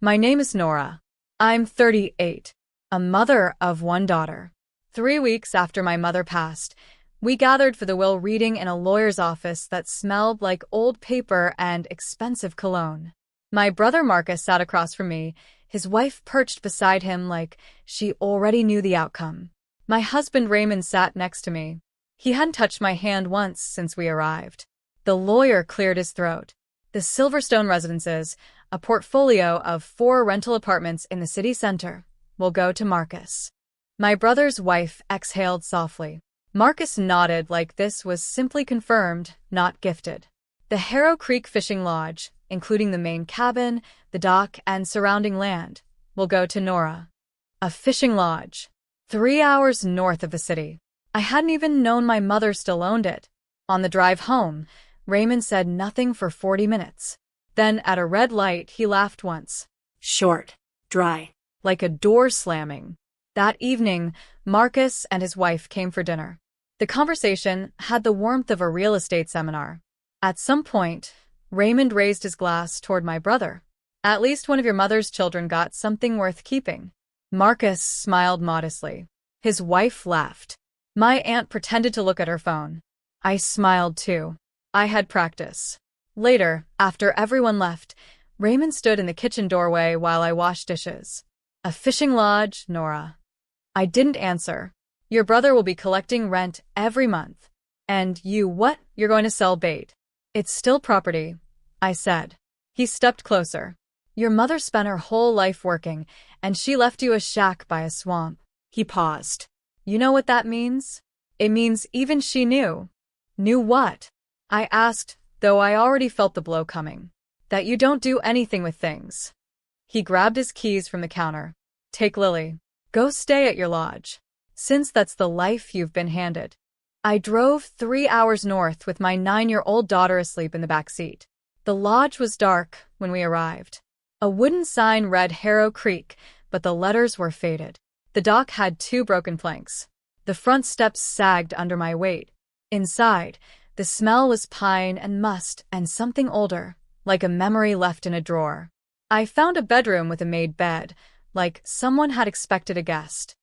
My name is Nora. I'm 38, a mother of one daughter. 3 weeks after my mother passed, we gathered for the will reading in a lawyer's office that smelled like old paper and expensive cologne. My brother Marcus sat across from me, his wife perched beside him like she already knew the outcome. My husband Raymond sat next to me. He hadn't touched my hand once since we arrived. The lawyer cleared his throat. The Silverstone Residences, a portfolio of 4 rental apartments in the city center, will go to Marcus. My brother's wife exhaled softly. Marcus nodded like this was simply confirmed, not gifted. The Harrow Creek Fishing Lodge, including the main cabin, the dock, and surrounding land, will go to Nora. A fishing lodge, 3 hours north of the city. I hadn't even known my mother still owned it. On the drive home, Raymond said nothing for 40 minutes. Then, at a red light, he laughed once. Short, dry. Like a door slamming. That evening, Marcus and his wife came for dinner. The conversation had the warmth of a real estate seminar. At some point, Raymond raised his glass toward my brother. At least one of your mother's children got something worth keeping. Marcus smiled modestly. His wife laughed. My aunt pretended to look at her phone. I smiled too. I had practice. Later, after everyone left, Raymond stood in the kitchen doorway while I washed dishes. A fishing lodge, Nora. I didn't answer. Your brother will be collecting rent every month. And you what? You're going to sell bait. It's still property, I said. He stepped closer. Your mother spent her whole life working, and she left you a shack by a swamp. He paused. You know what that means? It means even she knew. Knew what? I asked, though I already felt the blow coming. That you don't do anything with things. He grabbed his keys from the counter. Take Lily. Go stay at your lodge. Since that's the life you've been handed. I drove 3 hours north with my 9-year-old daughter asleep in the back seat. The lodge was dark when we arrived. A wooden sign read Harrow Creek, but the letters were faded. The dock had 2 broken planks. The front steps sagged under my weight. Inside, the smell was pine and must and something older, like a memory left in a drawer. I found a bedroom with a made bed, like someone had expected a guest.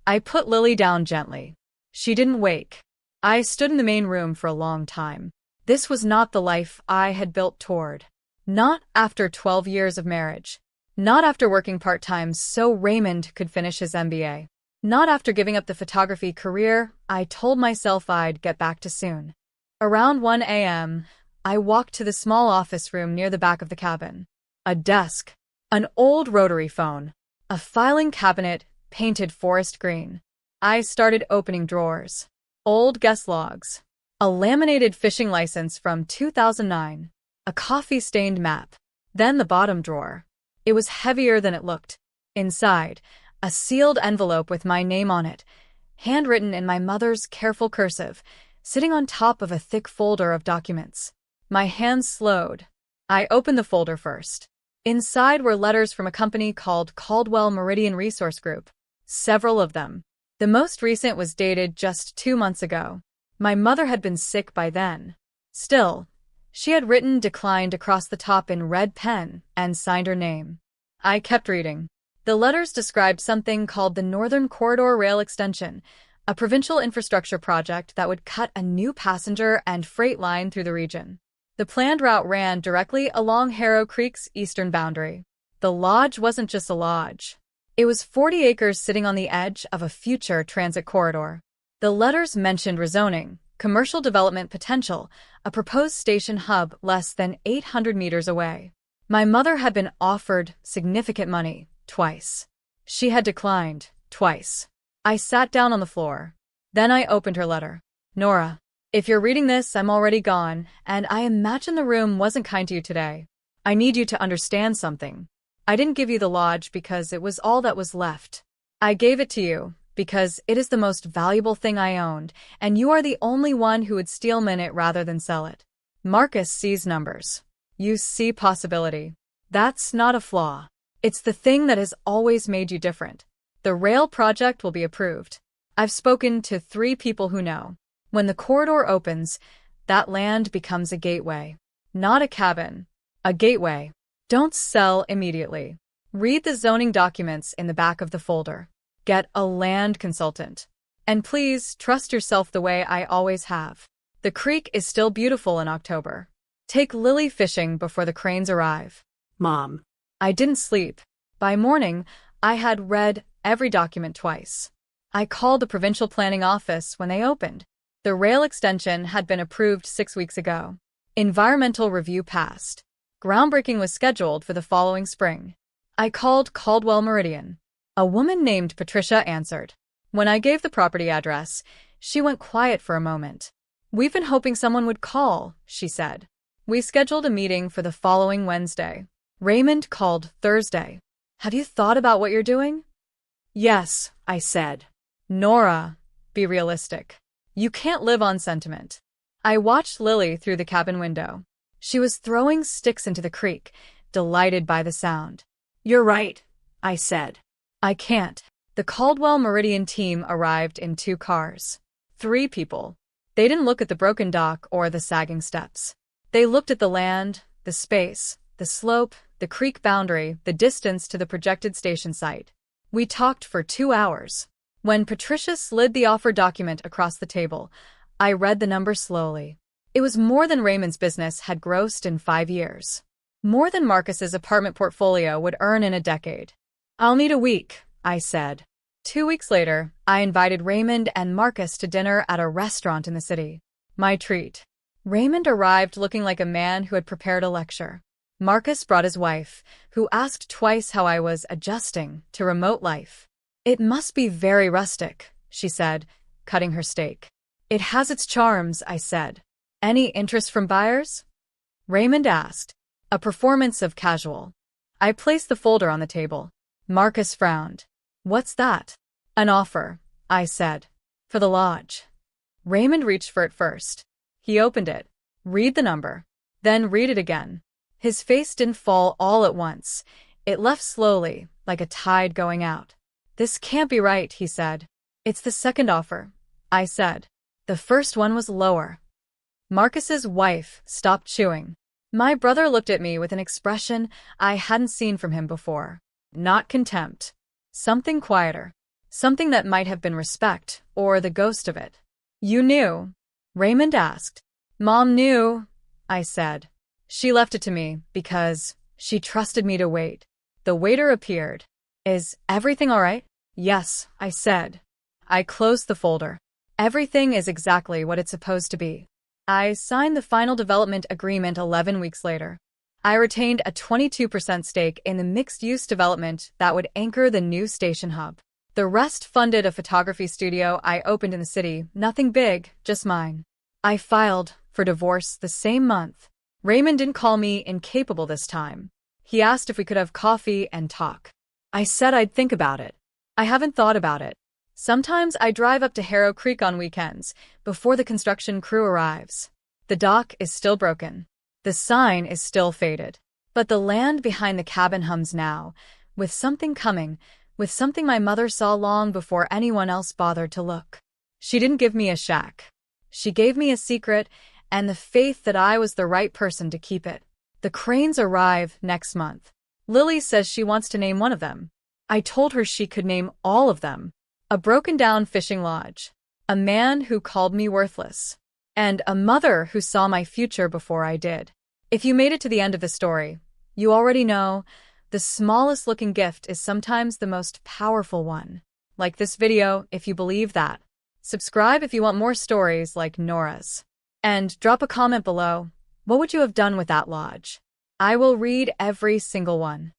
I put Lily down gently. She didn't wake. I stood in the main room for a long time. This was not the life I had built toward. Not after 12 years of marriage. Not after working part-time so Raymond could finish his MBA. Not after giving up the photography career I told myself I'd get back to soon. Around 1 a.m., I walked to the small office room near the back of the cabin. A desk. An old rotary phone. A filing cabinet painted forest green. I started opening drawers. Old guest logs. A laminated fishing license from 2009. A coffee-stained map. Then the bottom drawer. It was heavier than it looked. Inside, a sealed envelope with my name on it, handwritten in my mother's careful cursive, sitting on top of a thick folder of documents. My hands slowed. I opened the folder first. Inside were letters from a company called Caldwell Meridian Resource Group. Several of them. The most recent was dated just 2 months ago. My mother had been sick by then. Still, she had written declined across the top in red pen and signed her name. I kept reading. The letters described something called the Northern Corridor Rail Extension, a provincial infrastructure project that would cut a new passenger and freight line through the region. The planned route ran directly along Harrow Creek's eastern boundary. The lodge wasn't just a lodge. It was 40 acres sitting on the edge of a future transit corridor. The letters mentioned rezoning, commercial development potential, a proposed station hub less than 800 meters away. My mother had been offered significant money, twice. She had declined, twice. I sat down on the floor. Then I opened her letter. Nora, if you're reading this, I'm already gone, and I imagine the room wasn't kind to you today. I need you to understand something. I didn't give you the lodge because it was all that was left. I gave it to you because it is the most valuable thing I owned, and you are the only one who would steelman it rather than sell it. Marcus sees numbers. You see possibility. That's not a flaw. It's the thing that has always made you different. The rail project will be approved. I've spoken to 3 people who know. When the corridor opens, that land becomes a gateway. Not a cabin. A gateway. Don't sell immediately. Read the zoning documents in the back of the folder. Get a land consultant. And please trust yourself the way I always have. The creek is still beautiful in October. Take Lily fishing before the cranes arrive. Mom. I didn't sleep. By morning, I had read every document twice. I called the provincial planning office when they opened. The rail extension had been approved 6 weeks ago. Environmental review passed. Groundbreaking was scheduled for the following spring. I called Caldwell Meridian. A woman named Patricia answered. When I gave the property address, she went quiet for a moment. "We've been hoping someone would call," she said. We scheduled a meeting for the following Wednesday. Raymond called Thursday. "Have you thought about what you're doing?" "Yes," I said. "Nora, be realistic. You can't live on sentiment." I watched Lily through the cabin window. She was throwing sticks into the creek, delighted by the sound. "You're right," I said. "I can't." The Caldwell Meridian team arrived in 2 cars. 3 people. They didn't look at the broken dock or the sagging steps. They looked at the land, the space, the slope, the creek boundary, the distance to the projected station site. We talked for 2 hours. When Patricia slid the offer document across the table, I read the number slowly. It was more than Raymond's business had grossed in 5 years. More than Marcus's apartment portfolio would earn in a decade. "I'll need a week," I said. 2 weeks later, I invited Raymond and Marcus to dinner at a restaurant in the city. My treat. Raymond arrived looking like a man who had prepared a lecture. Marcus brought his wife, who asked twice how I was adjusting to remote life. "It must be very rustic," she said, cutting her steak. "It has its charms," I said. "Any interest from buyers?" Raymond asked. A performance of casual. I placed the folder on the table. Marcus frowned. "What's that?" "An offer," I said. "For the lodge." Raymond reached for it first. He opened it. "Read the number." Then read it again. His face didn't fall all at once. It left slowly, like a tide going out. "This can't be right," he said. "It's the second offer," I said. "The first one was lower." Marcus's wife stopped chewing. My brother looked at me with an expression I hadn't seen from him before. Not contempt. Something quieter. Something that might have been respect, or the ghost of it. "You knew?" Raymond asked. "Mom knew," I said. "She left it to me because she trusted me to wait." The waiter appeared. "Is everything all right?" "Yes," I said. I closed the folder. Everything is exactly what it's supposed to be. I signed the final development agreement 11 weeks later. I retained a 22% stake in the mixed-use development that would anchor the new station hub. The rest funded a photography studio I opened in the city, nothing big, just mine. I filed for divorce the same month. Raymond didn't call me incapable this time. He asked if we could have coffee and talk. I said I'd think about it. I haven't thought about it. Sometimes I drive up to Harrow Creek on weekends, before the construction crew arrives. The dock is still broken. The sign is still faded. But the land behind the cabin hums now, with something coming, with something my mother saw long before anyone else bothered to look. She didn't give me a shack. She gave me a secret, and the faith that I was the right person to keep it. The cranes arrive next month. Lily says she wants to name one of them. I told her she could name all of them. A broken-down fishing lodge. A man who called me worthless. And a mother who saw my future before I did. If you made it to the end of the story, you already know the smallest looking gift is sometimes the most powerful one. Like this video if you believe that. Subscribe if you want more stories like Nora's. And drop a comment below. What would you have done with that lodge? I will read every single one.